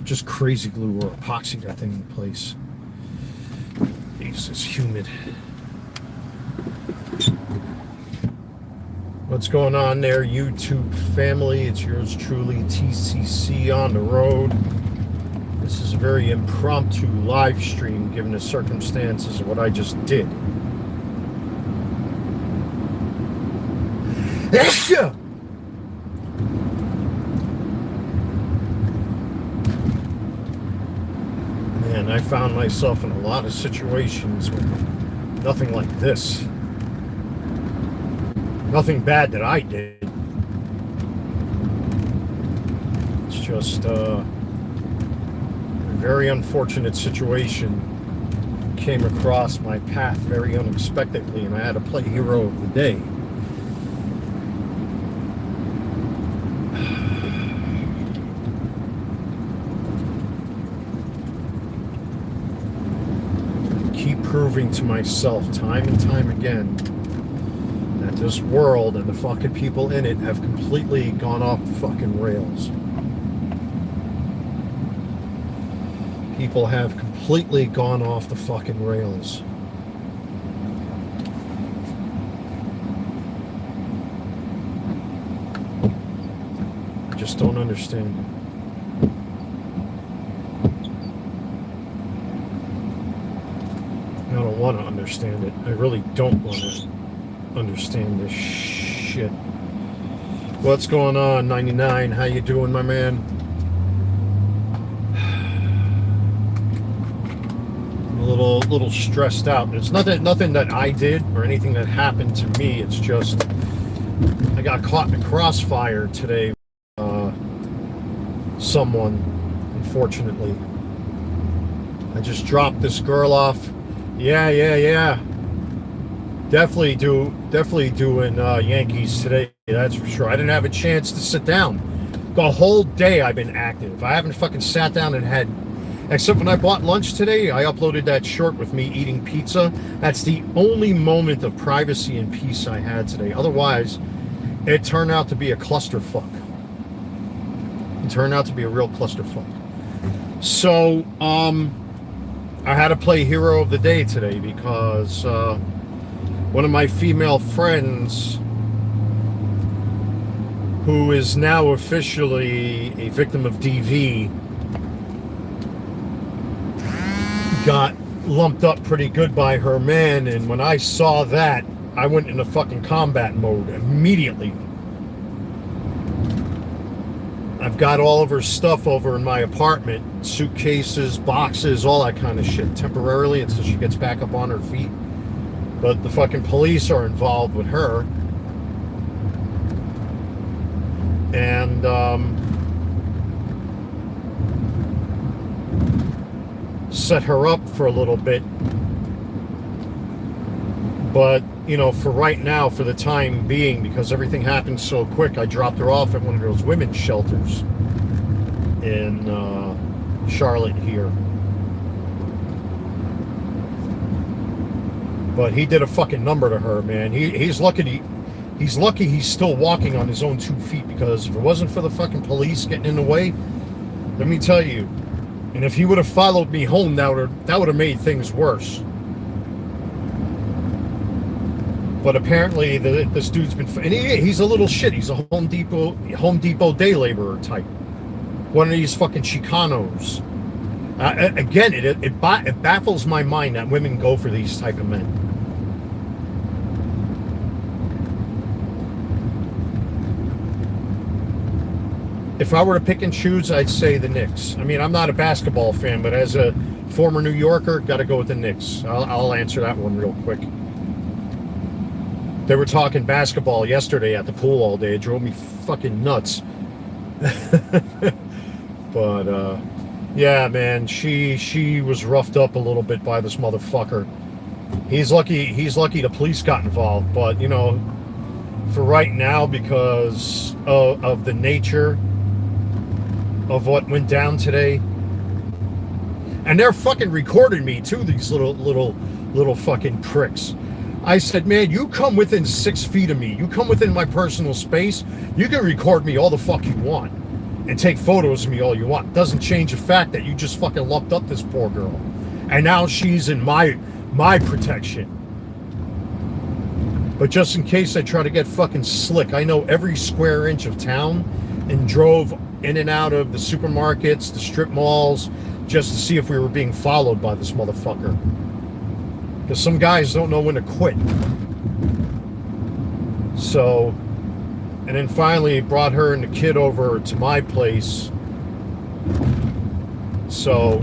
just crazy glue or epoxy that thing in place. It's humid. What's going on there, YouTube family? It's yours truly, TCC on the road. This is a very impromptu live stream given the circumstances of what I just did. Man, I found myself in a lot of situations with nothing like this. Nothing bad that I did. It's just a very unfortunate situation came across my path very unexpectedly, and I had to play hero of the day. Keep proving to myself time and time again that this world and the fucking people in it have completely gone off the fucking rails. People have completely gone off the fucking rails. I just don't understand it. I don't want to understand it. I really don't want to understand this shit. What's going on, 99? How you doing, my man? I'm a little stressed out. It's nothing that I did or anything that happened to me. It's just I got caught in a crossfire today. Someone, unfortunately. I just dropped this girl off. Yeah. Definitely doing Yankees today, that's for sure. I didn't have a chance to sit down. The whole day I've been active. I haven't fucking sat down and had, except when I bought lunch today, I uploaded that short with me eating pizza. That's the only moment of privacy and peace I had today. Otherwise, it turned out to be a clusterfuck. It turned out to be a real clusterfuck. So, I had to play hero of the day today because, one of my female friends, who is now officially a victim of DV, got lumped up pretty good by her man, and when I saw that, I went into fucking combat mode immediately. I've got all of her stuff over in my apartment, suitcases, boxes, all that kind of shit, temporarily until she gets back up on her feet. But the fucking police are involved with her. And, set her up for a little bit. But, you know, for right now, for the time being, because everything happened so quick, I dropped her off at one of those women's shelters in Charlotte here. But he did a fucking number to her, man. He's lucky he's still walking on his own 2 feet, because if it wasn't for the fucking police getting in the way, let me tell you, and if he would have followed me home, that would have made things worse. But apparently this dude's been, and he's a little shit. He's a Home Depot day laborer type. One of these fucking Chicanos. Again, it baffles my mind that women go for these type of men. If I were to pick and choose, I'd say the Knicks. I mean, I'm not a basketball fan, but as a former New Yorker, got to go with the Knicks. I'll answer that one real quick. They were talking basketball yesterday at the pool all day. It drove me fucking nuts. But, yeah, man, she was roughed up a little bit by this motherfucker. He's lucky the police got involved, but, you know, for right now, because of the nature of what went down today, and they're fucking recording me too, these little fucking pricks. I said, man, you come within 6 feet of me, you come within my personal space, you can record me all the fuck you want. and take photos of me all you want. Doesn't change the fact that you just fucking locked up this poor girl. And now she's in my protection. But just in case I try to get fucking slick, I know every square inch of town and drove in and out of the supermarkets, the strip malls, just to see if we were being followed by this motherfucker. Because some guys don't know when to quit. So, and then finally brought her and the kid over to my place. So,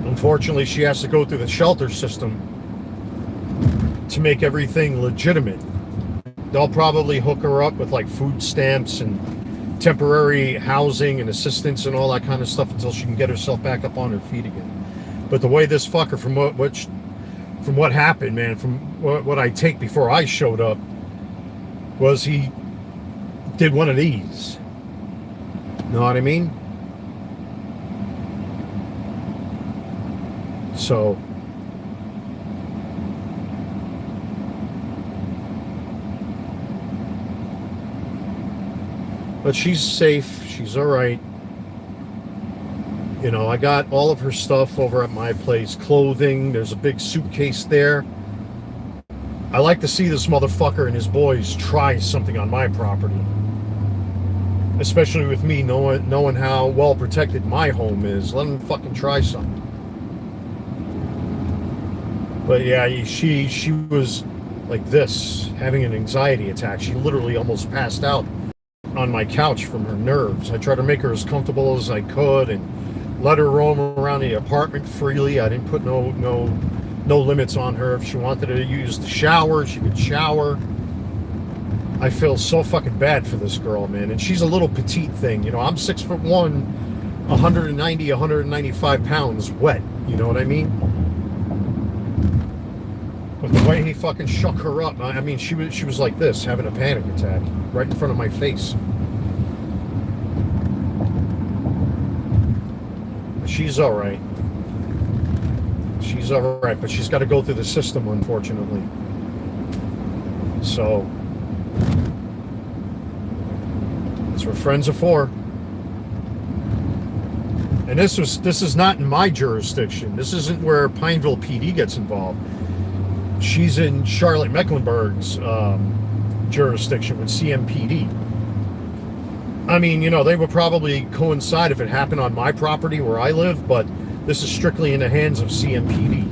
unfortunately, she has to go through the shelter system to make everything legitimate. They'll probably hook her up with like food stamps and temporary housing and assistance and all that kind of stuff until she can get herself back up on her feet again. But the way this fucker, from what happened, man, from what I take before I showed up, was he did one of these. Know what I mean? So, but she's safe. She's all right. You know, I got all of her stuff over at my place. Clothing. There's a big suitcase there. I like to see this motherfucker and his boys try something on my property. Especially with me knowing how well protected my home is. Let them fucking try something. But yeah, she was like this, having an anxiety attack. She literally almost passed out on my couch from her nerves. I tried to make her as comfortable as I could and let her roam around the apartment freely. I didn't put no limits on her. If she wanted to use the shower, she could shower. I feel so fucking bad for this girl, man. And she's a little petite thing. You know, I'm 6'1", 190, 195 pounds wet. You know what I mean? But the way he fucking shook her up, I mean, she was like this, having a panic attack right in front of my face. She's all right. She's all right, but she's got to go through the system, unfortunately. So that's what friends are for. And this is not in my jurisdiction. This isn't where Pineville PD gets involved. She's in Charlotte Mecklenburg's jurisdiction with CMPD. I mean, you know, they would probably coincide if it happened on my property where I live, but this is strictly in the hands of CMPD.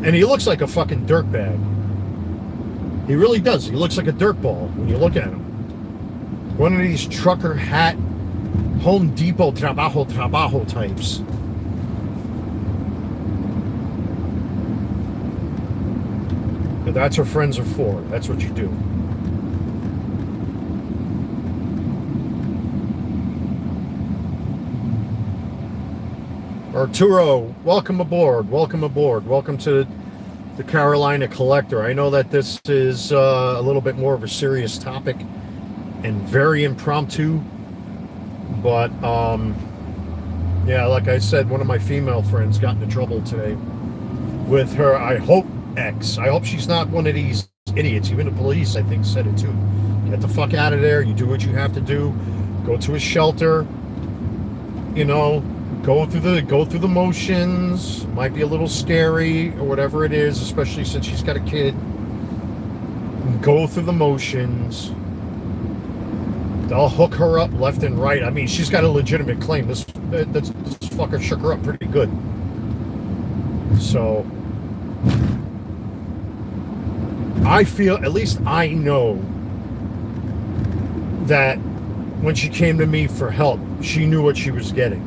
And he looks like a fucking dirtbag. He really does. He looks like a dirtball when you look at him. One of these trucker hat, Home Depot trabajo types. But that's what friends are for. That's what you do. Arturo, welcome aboard. Welcome aboard. Welcome to the Carolina Collector. I know that this is a little bit more of a serious topic and very impromptu. But, yeah, like I said, one of my female friends got into trouble today with her, I hope, ex. I hope she's not one of these idiots. Even the police, I think, said it too. Get the fuck out of there. You do what you have to do. Go to a shelter. You know, go through the motions. Might be a little scary or whatever it is, especially since she's got a kid. Go through the motions. They'll hook her up left and right. I mean, she's got a legitimate claim. This fucker shook her up pretty good. So I feel, at least I know, that when she came to me for help, she knew what she was getting.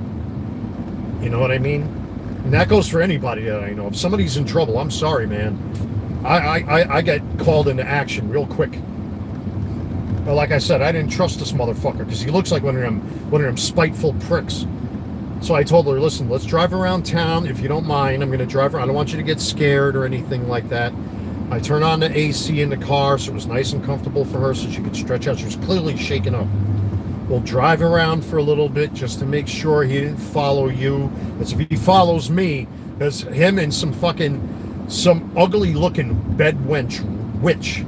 You know what I mean? And that goes for anybody that I know. If somebody's in trouble, I'm sorry, man. I get called into action real quick. But like I said, I didn't trust this motherfucker because he looks like one of them spiteful pricks. So I told her, listen, let's drive around town if you don't mind. I'm going to drive around. I don't want you to get scared or anything like that. I turned on the AC in the car so it was nice and comfortable for her so she could stretch out. She was clearly shaken up. We'll drive around for a little bit just to make sure he didn't follow you. Because if he follows me, there's him and some ugly looking bed wench witch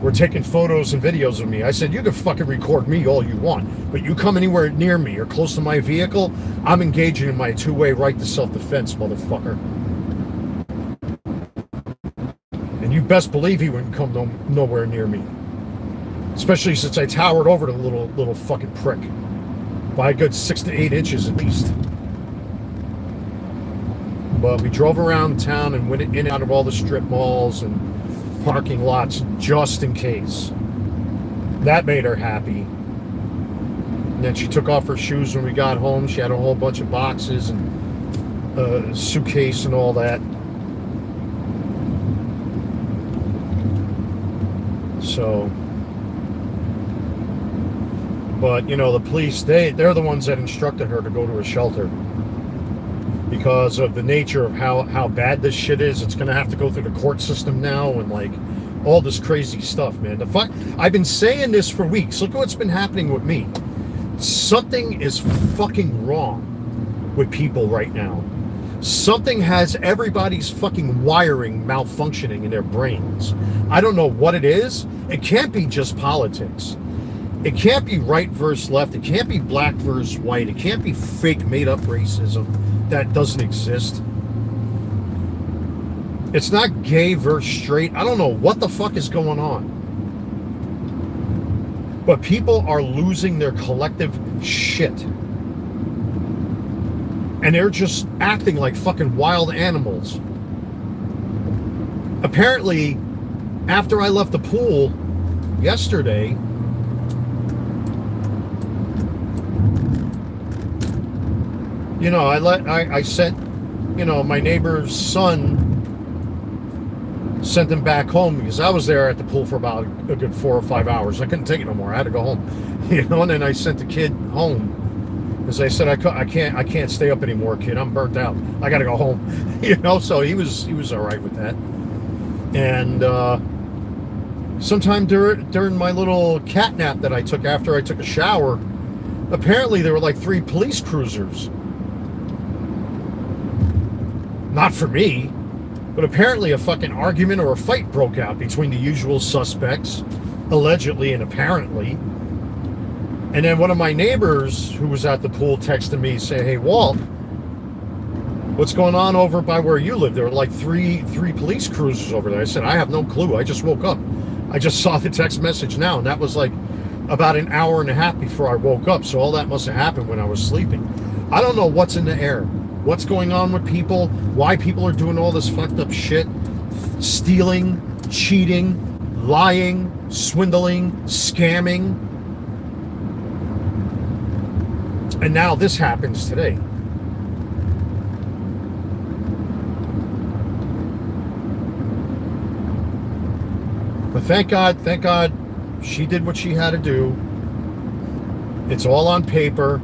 were taking photos and videos of me. I said, you can fucking record me all you want, but you come anywhere near me or close to my vehicle, I'm engaging in my two-way right to self-defense, motherfucker. And you best believe he wouldn't come nowhere near me. Especially since I towered over the little fucking prick by a good 6 to 8 inches at least. But we drove around town and went in and out of all the strip malls and parking lots just in case. That made her happy. And then she took off her shoes when we got home. She had a whole bunch of boxes and a suitcase and all that. So, but you know, the police, they're the ones that instructed her to go to a shelter. Because of the nature of how bad this shit is. It's going to have to go through the court system now and like all this crazy stuff, man. I've been saying this for weeks. Look at what's been happening with me. Something is fucking wrong with people right now. Something has everybody's fucking wiring malfunctioning in their brains. I don't know what it is. It can't be just politics. It can't be right versus left. It can't be black versus white. It can't be fake made up racism that doesn't exist. It's not gay versus straight. I don't know what the fuck is going on. But people are losing their collective shit. And they're just acting like fucking wild animals. Apparently, after I left the pool yesterday, you know, I sent, you know, my neighbor's son, sent him back home because I was there at the pool for about a good 4 or 5 hours. I couldn't take it no more. I had to go home, you know. And then I sent the kid home because I said I can't stay up anymore, kid. I'm burnt out. I got to go home, you know. So he was all right with that. And sometime during my little cat nap that I took after I took a shower, apparently there were like 3 police cruisers. Not for me, but apparently a fucking argument or a fight broke out between the usual suspects, allegedly and apparently. And then one of my neighbors who was at the pool texted me saying, hey, Walt, what's going on over by where you live? There were like three police cruisers over there. I said, I have no clue. I just woke up. I just saw the text message now, and that was like about an hour and a half before I woke up. So all that must have happened when I was sleeping. I don't know what's in the air. What's going on with people, why people are doing all this fucked up shit, stealing, cheating, lying, swindling, scamming. And now this happens today. But thank God, she did what she had to do. It's all on paper.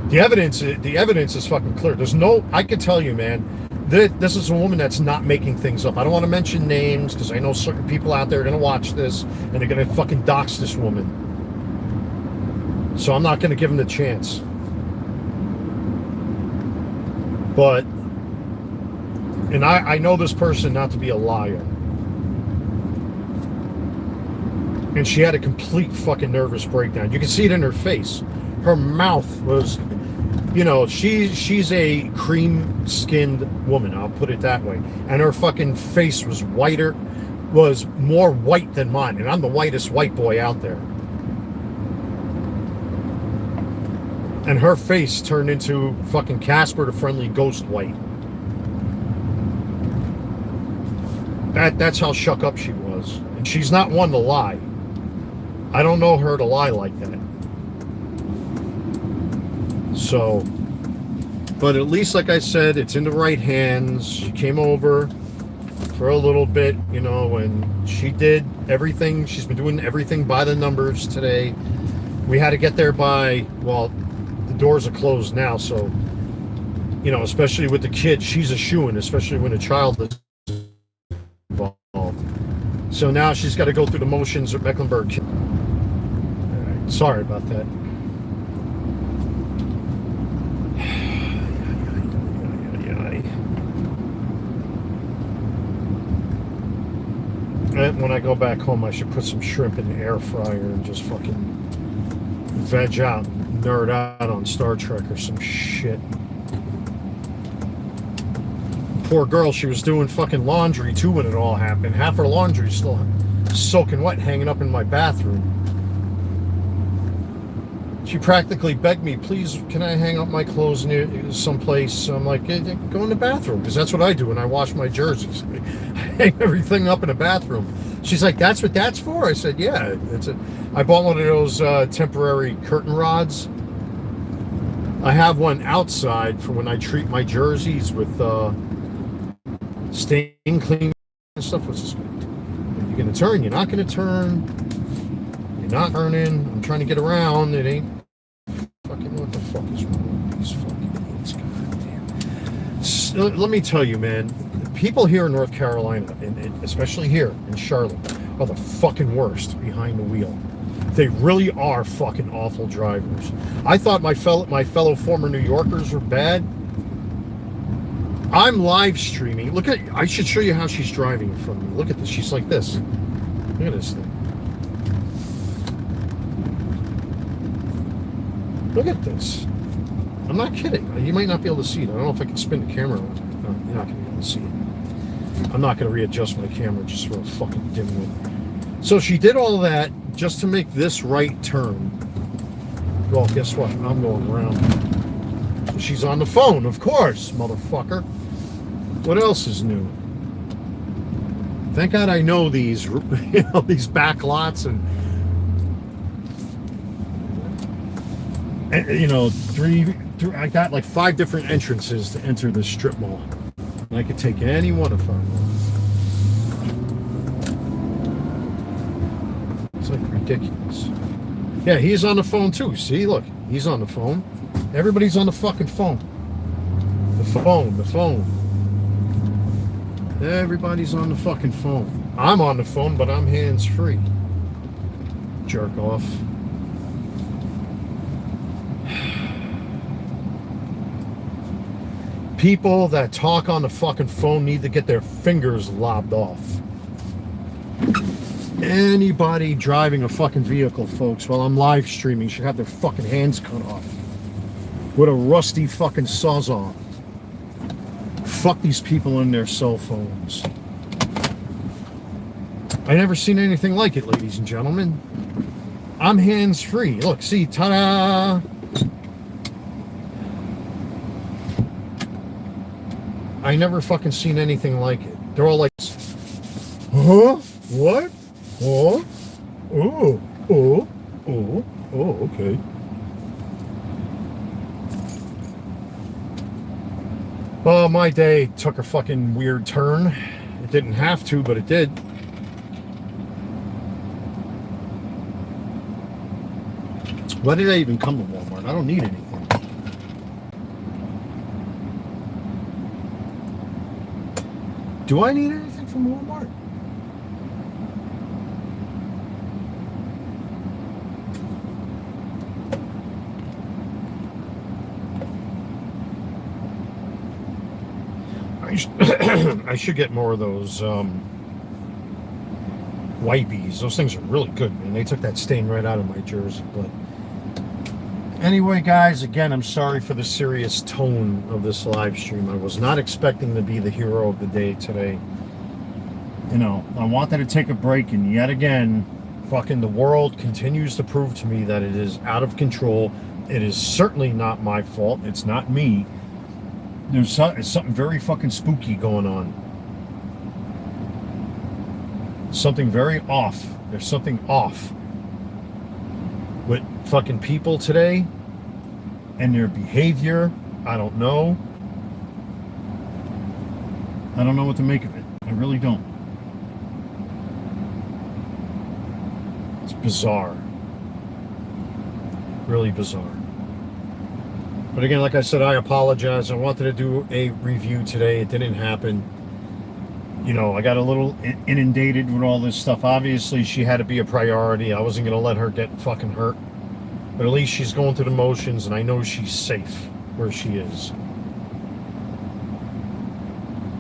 The evidence is fucking clear. There's no, I can tell you, man, this is a woman that's not making things up. I don't want to mention names because I know certain people out there are going to watch this and they're going to fucking dox this woman. So I'm not going to give them the chance. But, and I know this person not to be a liar. And she had a complete fucking nervous breakdown. You can see it in her face. Her mouth was, you know, she's a cream-skinned woman, I'll put it that way. And her fucking face was whiter, was more white than mine. And I'm the whitest white boy out there. And her face turned into fucking Casper the Friendly Ghost white. That's how shook up she was. And she's not one to lie. I don't know her to lie like that. So, but at least, like I said, it's in the right hands. She came over for a little bit, you know, and she did everything. She's been doing everything by the numbers today. We had to get there by, well, the doors are closed now, so, you know, especially with the kid, she's a shoo-in, especially when a child is involved. So now she's got to go through the motions at Mecklenburg. All right, sorry about that. And when I go back home, I should put some shrimp in the air fryer and just fucking veg out, nerd out on Star Trek or some shit. Poor girl, she was doing fucking laundry too when it all happened. Half her laundry's still soaking wet, hanging up in my bathroom. She practically begged me, please, can I hang up my clothes near someplace? I'm like, go in the bathroom, because that's what I do when I wash my jerseys. I hang everything up in the bathroom. She's like, that's what that's for? I said, yeah. I bought one of those temporary curtain rods. I have one outside for when I treat my jerseys with stain clean and stuff. What's this going to do? You're going to turn, you're not going to turn. You're not turning. I'm trying to get around. It ain't fucking, what the fuck is wrong with these fucking idiots? Goddamn. So, let me tell you, man, people here in North Carolina, and especially here in Charlotte, are the fucking worst behind the wheel. They really are fucking awful drivers. I thought my fellow former New Yorkers were bad. I'm live streaming. Look at, I should show you how she's driving in front of me. Look at this. She's like this. Look at this thing. Look at this. I'm not kidding. You might not be able to see it. I don't know if I can spin the camera around. No, you're not going to be able to see it. I'm not going to readjust my camera just for a fucking dimwit. So she did all that just to make this right turn. Well, guess what? I'm going around. She's on the phone, of course, motherfucker. What else is new? Thank God I know these, these back lots and I got like 5 different entrances to enter this strip mall. And I could take any one of them. It's like ridiculous. Yeah, he's on the phone too. See, look, he's on the phone. Everybody's on the fucking phone. The phone. Everybody's on the fucking phone. I'm on the phone, but I'm hands-free. Jerk off. People that talk on the fucking phone need to get their fingers lopped off. Anybody driving a fucking vehicle, folks, while I'm live streaming should have their fucking hands cut off with a rusty fucking sawzall. Fuck these people and their cell phones. I never seen anything like it, ladies and gentlemen. I'm hands-free. Look, see, ta-da! I never fucking seen anything like it. They're all like, huh? What? Oh? Oh, okay. Oh, my day took a fucking weird turn. It didn't have to, but it did. Why did I even come to Walmart? I don't need anything. Do I need anything from Walmart? I should get more of those wipies. Those things are really good, man. They took that stain right out of my jersey. But anyway, guys, again, I'm sorry for the serious tone of this live stream. I was not expecting to be the hero of the day today. You know, I wanted to take a break, and yet again, fucking the world continues to prove to me that it is out of control. It is certainly not my fault. It's not me. There's something very fucking spooky going on. Something very off. There's something off with fucking people today and their behavior. I don't know. I don't know what to make of it. I really don't. It's bizarre. Really bizarre. But again, like I said, I apologize. I wanted to do a review today. It didn't happen. You know, I got a little inundated with all this stuff. Obviously, she had to be a priority. I wasn't going to let her get fucking hurt. But at least she's going through the motions, and I know she's safe where she is.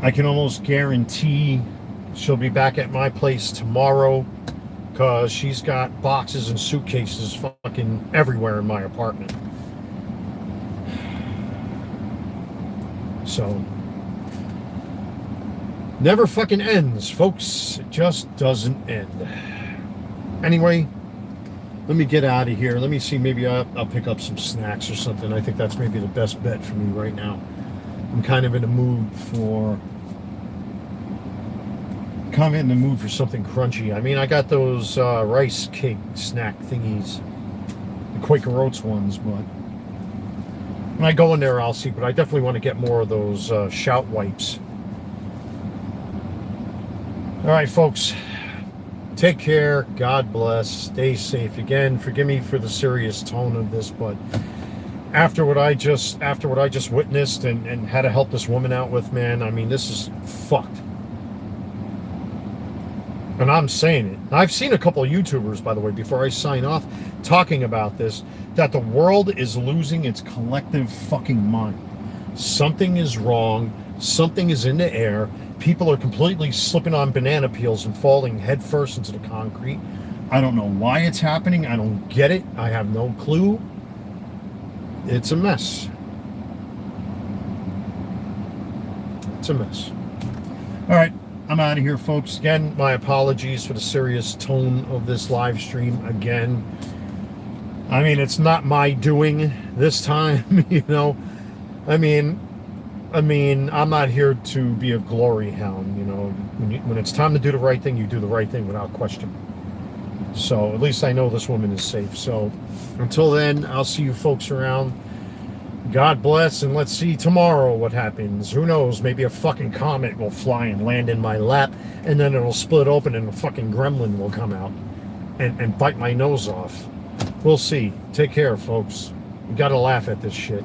I can almost guarantee She'll be back at my place tomorrow because she's got boxes and suitcases fucking everywhere in my apartment. So, never fucking ends, folks. It just doesn't end. Anyway, let me get out of here. Let me see, maybe I'll pick up some snacks or something. I think that's maybe the best bet for me right now. I'm kind of in the mood for something crunchy. I mean, I got those rice cake snack thingies, the Quaker Oats ones, but when I go in there, I'll see. But I definitely want to get more of those shout wipes. All right, folks. Take care. God bless. Stay safe. Again, forgive me for the serious tone of this, but after what I just witnessed and had to help this woman out with, man, I mean, this is fucked. And I'm saying it. I've seen a couple of YouTubers, by the way, before I sign off, talking about this, that the world is losing its collective fucking mind. Something is wrong. Something is in the air. People are completely slipping on banana peels and falling headfirst into the concrete. I don't know why it's happening. I don't get it. I have no clue. It's a mess. It's a mess. All right. I'm out of here, folks. Again, my apologies for the serious tone of this live stream again. I mean, it's not my doing this time, you know. I mean, I'm not here to be a glory hound, you know. When it's time to do the right thing, you do the right thing without question. So at least I know this woman is safe. So until then, I'll see you folks around. God bless, and let's see tomorrow what happens. Who knows? Maybe a fucking comet will fly and land in my lap, and then it'll split open and a fucking gremlin will come out and bite my nose off. We'll see. Take care, folks. You gotta laugh at this shit.